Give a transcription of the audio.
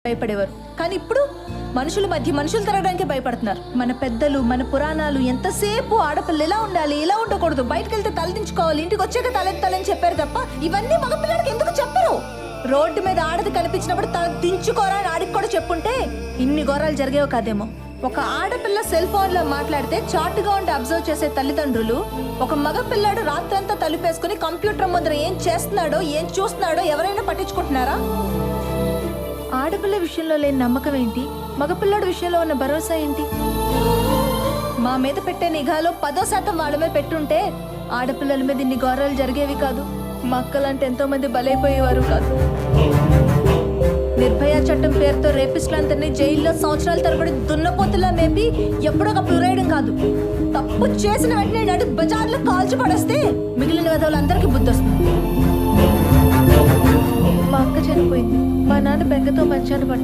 భయపడేవారు. కానీ ఇప్పుడు మనుషుల మధ్య మనుషులు తిరగడానికి భయపడుతున్నారు. మన పెద్దలు, మన పురాణాలు ఎంతసేపు ఆడపిల్ల ఇలా ఉండాలి, ఇలా ఉండకూడదు, బయటకు వెళ్తే తలదించుకోవాలి, ఇంటికి వచ్చాక తలెత్తాలని చెప్పారు తప్ప ఇవన్నీ మగపిల్లడికి ఎందుకు చెప్పరు? రోడ్డు మీద ఆడది కనిపించినప్పుడు తల దించుకోరా అని ఆడికి కూడా చెప్పుంటే ఇన్ని ఘోరాలు జరిగేవో కాదేమో. ఒక ఆడపిల్ల సెల్ ఫోన్ లో మాట్లాడితే చాటుగా ఉండి అబ్జర్వ్ చేసే తల్లిదండ్రులు, ఒక మగపిల్లాడు రాత్రంతా తలుపేసుకుని కంప్యూటర్ ముందర ఏం చేస్తున్నాడో ఏం చూస్తున్నాడో ఎవరైనా పట్టించుకుంటున్నారా? ఆడపిల్ల విషయంలో లేని నమ్మకం ఏంటి? మగపిల్లాడి విషయంలో ఉన్న భరోసా ఏంటి? మా మీద పెట్టే నిఘాలో 10% వాళ్ళ మీద పెట్టుంటే ఆడపిల్లల మీద ఇన్ని ఘోరాలు జరిగేవి కాదు. మా అక్కలంటే ఎంతో మంది బలైపోయేవారు కాదు. నిర్భయ చట్టం పేరుతో రేపిస్టులందరినీ జైల్లో సంవత్సరాల తరబడి దున్నపోతులా మేపి ఎప్పుడొకప్పుడు ఉరేయడం కాదు, తప్పు చేసిన వెంటనే నడి బజార్లో కాల్చి పడేస్తే మిగిలిన విధవులందరికీ బుద్ధి వస్తుంది. మా అక్క చనిపోయింది. మా నాన్న బెంగతో మంచాన పడ్డాడు.